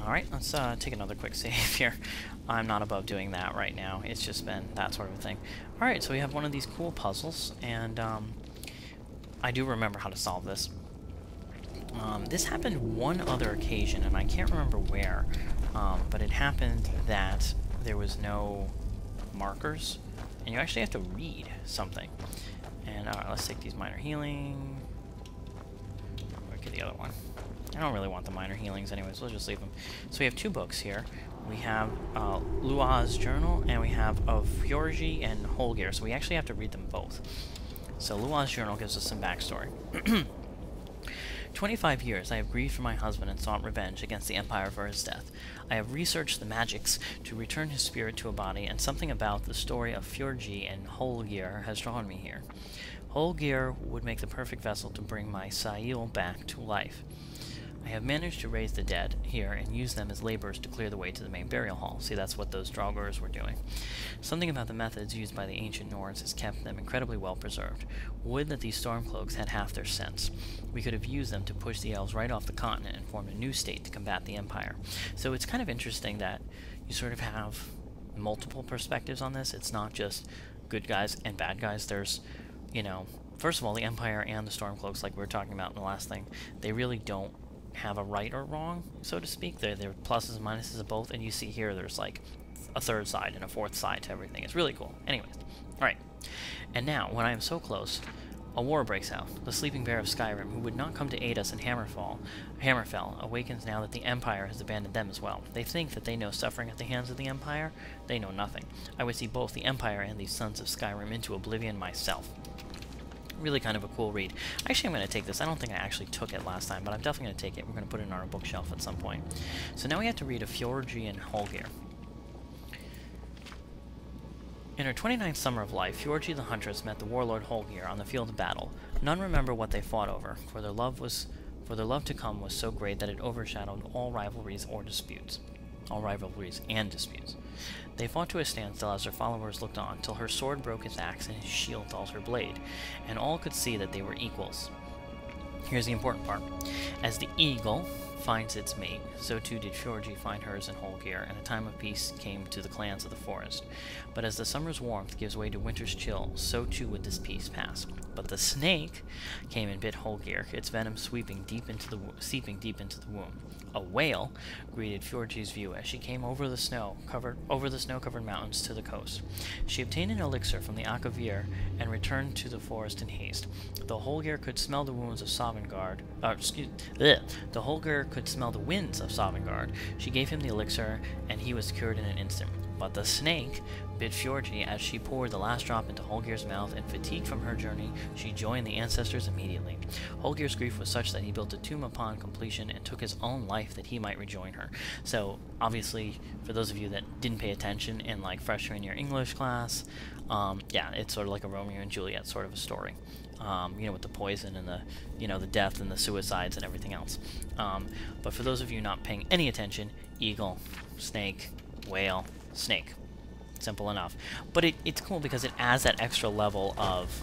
Alright, let's take another quick save here. I'm not above doing that right now. It's just been that sort of a thing. Alright, so we have one of these cool puzzles, and I do remember how to solve this. This happened one other occasion, and I can't remember where, but it happened that there was no markers, and you actually have to read something. And alright, let's take these minor healing. We'll get the other one. I don't really want the minor healings anyways, we'll just leave them. So we have two books here. We have Lua's Journal, and we have of Fjorgi and Holgir, so we actually have to read them both. So Lua's Journal gives us some backstory. 25 years I have grieved for my husband and sought revenge against the Empire for his death. I have researched the magics to return his spirit to a body, and something about the story of Fjorgi and Holgir has drawn me here. Holgir would make the perfect vessel to bring my Sail back to life. I have managed to raise the dead here and use them as laborers to clear the way to the main burial hall. See, that's what those Draugrs were doing. Something about the methods used by the ancient Norns has kept them incredibly well preserved. Would that these Stormcloaks had half their sense. We could have used them to push the elves right off the continent and formed a new state to combat the Empire. So it's kind of interesting that you sort of have multiple perspectives on this. It's not just good guys and bad guys. There's, you know, first of all, the Empire and the Stormcloaks, like we were talking about in the last thing, they really don't have a right or wrong, so to speak. They're pluses and minuses of both, and you see here there's like a third side and a fourth side to everything. It's really cool. Anyways, alright. And now, when I am so close, a war breaks out. The sleeping bear of Skyrim, who would not come to aid us in Hammerfell, awakens now that the Empire has abandoned them as well. They think that they know suffering at the hands of the Empire. They know nothing. I would see both the Empire and these sons of Skyrim into oblivion myself. Really kind of a cool read. Actually, I'm going to take this. I don't think I actually took it last time, but I'm definitely going to take it. We're going to put it in our bookshelf at some point. So now we have to read of Fjorgi and Holgir. In her 29th summer of life, Fjorgi the Huntress met the warlord Holgir on the field of battle. None remember what they fought over, for their love to come was so great that it overshadowed all rivalries and disputes. They fought to a standstill as their followers looked on, till her sword broke his axe and his shield dulled her blade, and all could see that they were equals. Here's the important part. As the eagle finds its mate, so too did Fjorgi find hers in Holgir, and a time of peace came to the clans of the forest. But as the summer's warmth gives way to winter's chill, so too would this peace pass. But the snake came and bit Holgir, its venom seeping deep into the womb. A whale greeted Fjorgi's view as she came over the snow-covered mountains to the coast. She obtained an elixir from the Akavir and returned to the forest in haste. Though Holgir could smell the wounds of Sovngarde, the Holgir could smell the winds of Sovngarde. She gave him the elixir, and he was cured in an instant. But the snake bit Fjorgi as she poured the last drop into Holgir's mouth, and fatigued from her journey, she joined the ancestors immediately. Holgir's grief was such that he built a tomb upon completion and took his own life that he might rejoin her. So, obviously, for those of you that didn't pay attention in, like, freshman year English class, yeah, it's sort of like a Romeo and Juliet sort of a story. You know, with the poison and the, you know, the death and the suicides and everything else. But for those of you not paying any attention, eagle, snake, whale, snake. Simple enough. But it's cool because it adds that extra level of,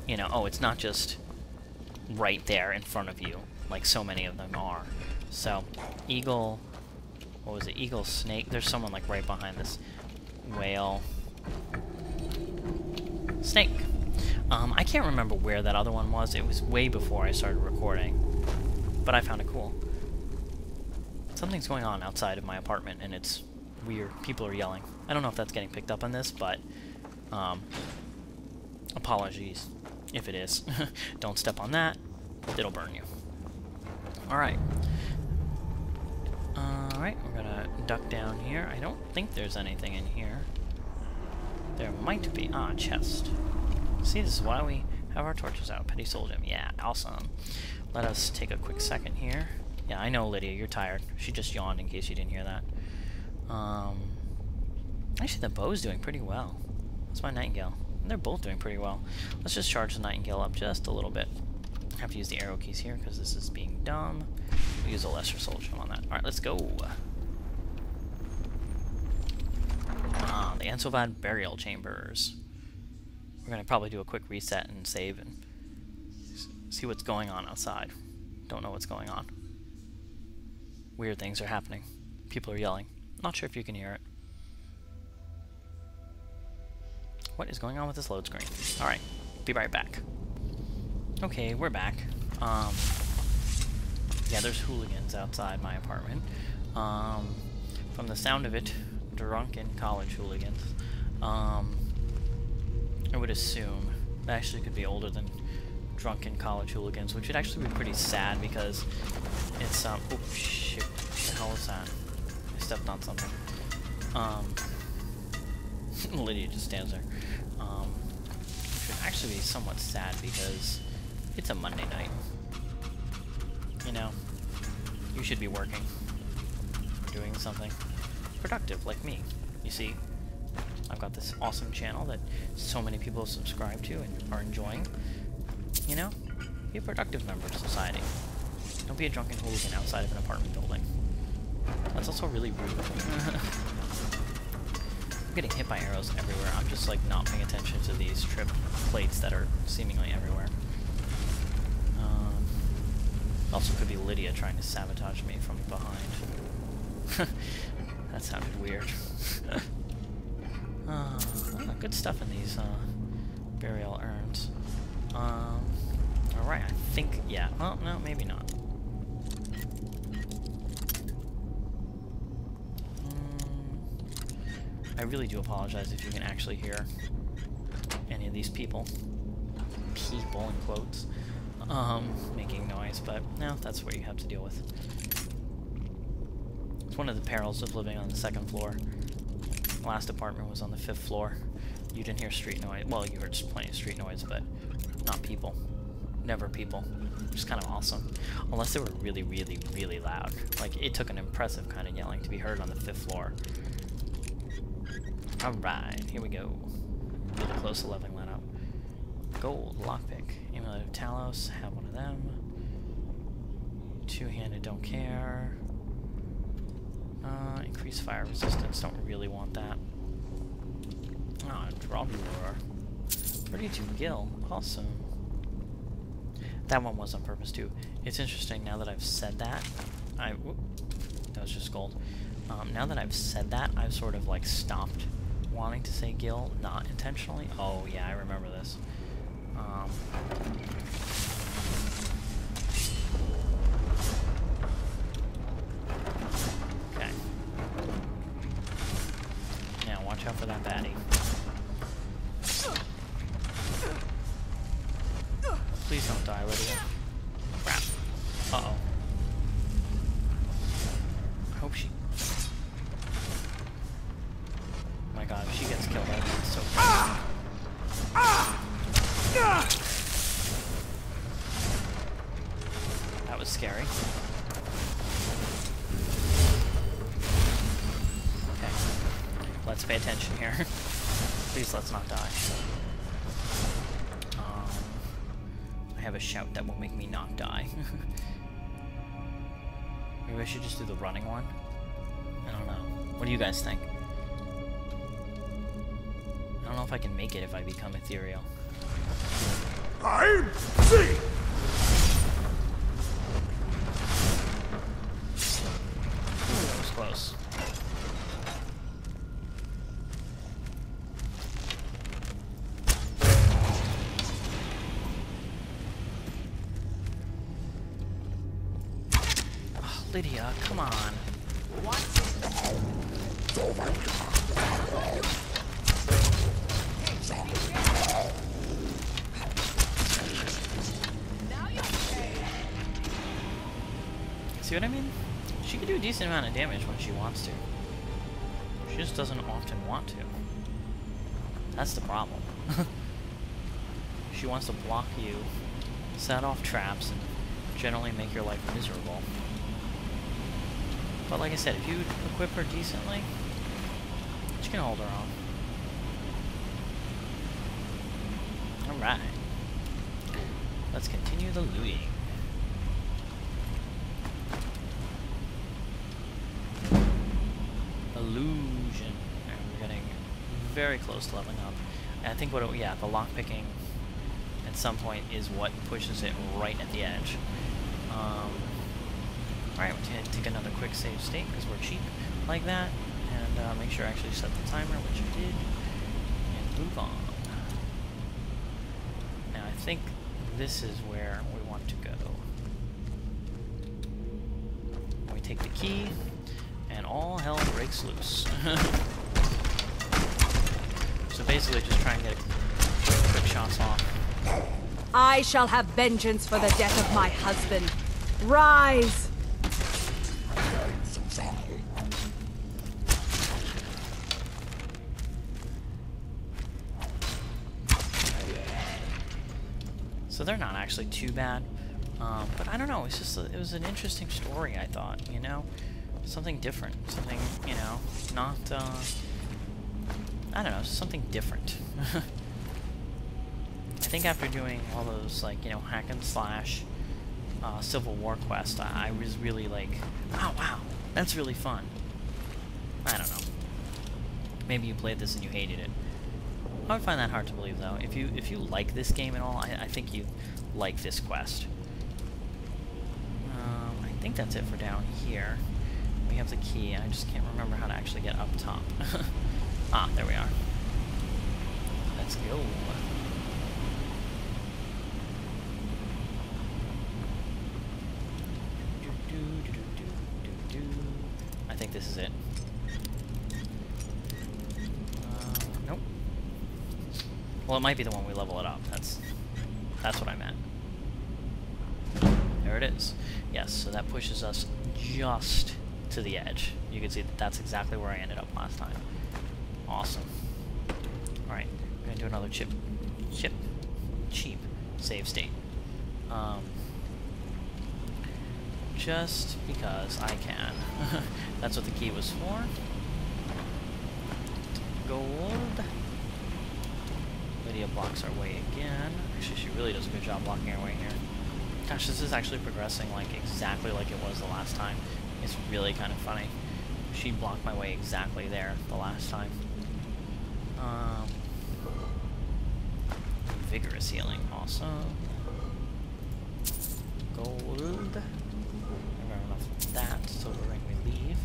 you know, oh, it's not just right there in front of you, like so many of them are. So, eagle, what was it, eagle, snake, there's someone like right behind this, whale, snake. I can't remember where that other one was. It was way before I started recording, but I found it cool. Something's going on outside of my apartment, and it's weird. People are yelling. I don't know if that's getting picked up on this, but apologies if it is. Don't step on that. It'll burn you. Alright. Alright, we're gonna duck down here. I don't think there's anything in here. There might be. Ah, chest. See, this is why we have our torches out. Petty Soul Gem. Yeah, awesome. Let us take a quick second here. Yeah, I know, Lydia, you're tired. She just yawned in case you didn't hear that. Actually, the bow's doing pretty well. That's my Nightingale. They're both doing pretty well. Let's just charge the Nightingale up just a little bit. I have to use the arrow keys here because this is being dumb. We'll use a lesser soul gem on that. Alright, let's go. The Ansovad Burial Chambers. We're going to probably do a quick reset and save and see what's going on outside. Don't know what's going on. Weird things are happening. People are yelling. Not sure if you can hear it. What is going on with this load screen? Alright, be right back. Okay, we're back. Yeah, there's hooligans outside my apartment. From the sound of it, drunken college hooligans. I would assume that actually could be older than drunken college hooligans, which would actually be pretty sad because it's, oh shit, what the hell was that? I stepped on something. Lydia just stands there. Should actually be somewhat sad because it's a Monday night. You know, you should be working, doing something productive like me. You see, I've got this awesome channel that so many people subscribe to and are enjoying. You know, be a productive member of society. Don't be a drunken hooligan outside of an apartment building. That's also really rude. I'm getting hit by arrows everywhere. I'm just like not paying attention to these trip plates that are seemingly everywhere. Also could be Lydia trying to sabotage me from behind. That sounded weird. Good stuff in these burial urns. Alright, I think, yeah. Well, no, maybe not. I really do apologize if you can actually hear any of these people in quotes, making noise, but no, that's what you have to deal with. It's one of the perils of living on the 2nd floor. The last apartment was on the 5th floor. You didn't hear street noise. Well, you heard plenty of street noise, but not people. Never people. Which is kind of awesome. Unless they were really, really, really loud. Like, it took an impressive kind of yelling to be heard on the 5th floor. Alright, here we go. Really close to leveling that up. Gold, lockpick. Amulet of Talos, have one of them. Two-handed, don't care. Increase fire resistance, don't really want that. Ah, draw roar. 32 gil, awesome. That one was on purpose too. It's interesting now that I've said that. Whoop, that was just gold. Now that I've said that, I've sort of like stopped wanting to say gil, not intentionally. Oh yeah, I remember this. Okay. Now watch out for that baddie. Please don't die, Lydia. Crap. Uh-oh. I hope she... My god, if she gets killed, that'd be so crazy. That was scary. Okay. Let's pay attention here. Please, let's not die. I have a shout that will make me not die. Maybe I should just do the running one? I don't know. What do you guys think? I don't know if I can make it if I become ethereal. I'm see. Ooh, that was close. Oh, Lydia, come on. See what I mean? She can do a decent amount of damage when she wants to. She just doesn't often want to. That's the problem. She wants to block you, set off traps, and generally make your life miserable. But like I said, if you equip her decently, she can hold her own. Alright. Let's continue the looting. Illusion. And we're getting very close to leveling up. And I think what, yeah, the lockpicking at some point is what pushes it right at the edge. Alright, to take another quick save state because we're cheap like that, and make sure I actually set the timer, which I did, and move on. Now I think this is where we want to go. We take the key, and all hell breaks loose. So basically just try and get quick shots off. I shall have vengeance for the death of my husband. Rise! So they're not actually too bad, but I don't know. It's just it was an interesting story. I thought, you know, something different, something, you know, not I don't know, something different. I think after doing all those, like, you know, hack and slash Civil War quest, I was really like, oh wow, that's really fun. I don't know. Maybe you played this and you hated it. I would find that hard to believe, though. If you like this game at all, I think you like this quest. I think that's it for down here. We have the key. I just can't remember how to actually get up top. Ah, there we are. Let's go. I think this is it. Nope. Well, it might be the one we level it up. That's what I meant. There it is. Yes, so that pushes us just to the edge. You can see that that's exactly where I ended up last time. Awesome. Alright, we're gonna do another cheap save state. Just because I can. That's what the key was for. Gold. Lydia blocks our way again. Actually, she really does a good job blocking our way here. Gosh, this is actually progressing like exactly like it was the last time. It's really kind of funny. She blocked my way exactly there the last time. Vigorous healing, awesome. Gold. Never enough of that, silver ring we leave.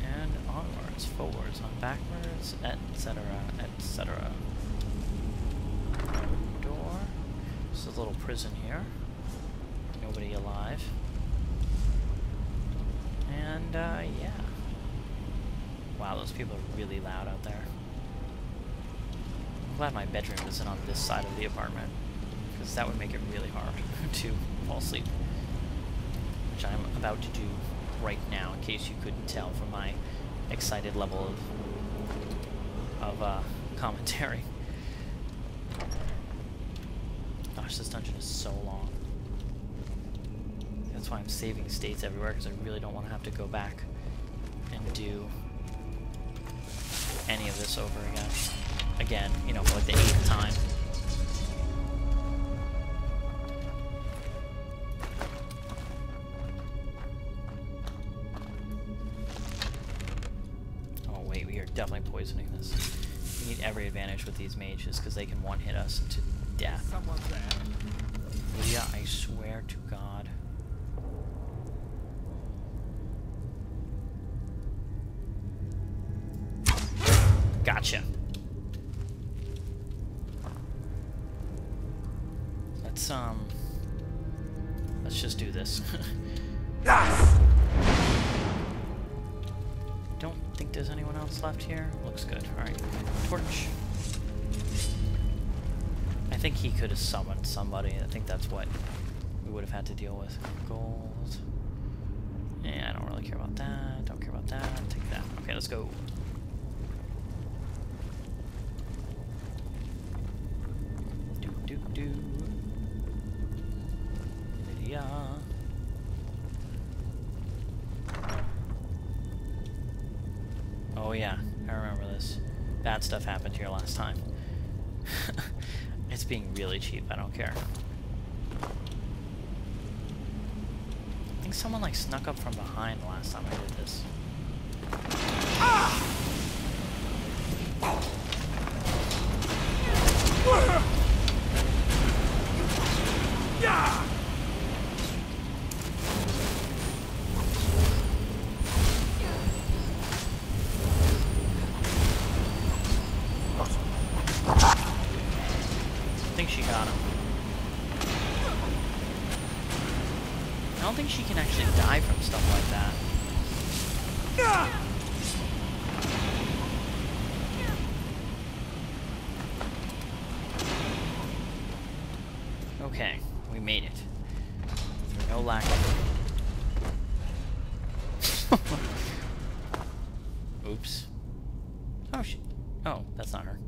And onwards, forwards, on backwards, etc., etc. Door. This is a little prison here. Nobody alive. And, yeah. Wow, those people are really loud out there. I'm glad my bedroom isn't on this side of the apartment, because that would make it really hard to fall asleep. Which I'm about to do right now, in case you couldn't tell from my excited level of commentary. Gosh, this dungeon is so long. That's why I'm saving states everywhere, because I really don't want to have to go back and do any of this over again. Again, you know, for like the 8th time. Oh wait, we are definitely poisoning this. We need every advantage with these mages, because they can one-hit us into death. Someone's there. Leah, I swear to God. Gotcha. Let's just do this. Don't think there's anyone else left here. Looks good. Alright. Torch. I think he could have summoned somebody. I think that's what we would have had to deal with. Gold. Yeah, I don't really care about that. Don't care about that. Take that. Okay, let's go. Do. Lydia. Oh yeah, I remember this. Bad stuff happened here last time. It's being really cheap, I don't care. I think someone like snuck up from behind the last time I did this. Ah! Yeah! don't think she can actually die from stuff like that. Okay, we made it. No lack of... Oops. Oh, shit. Oh, that's not her.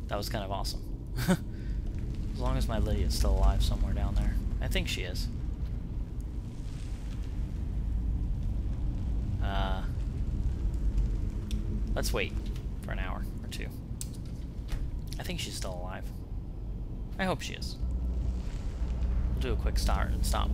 That was kind of awesome. As long as my Lydia's still alive somewhere down there. I think she is. Let's wait for an hour or two. I think she's still alive. I hope she is. We'll do a quick start and stop.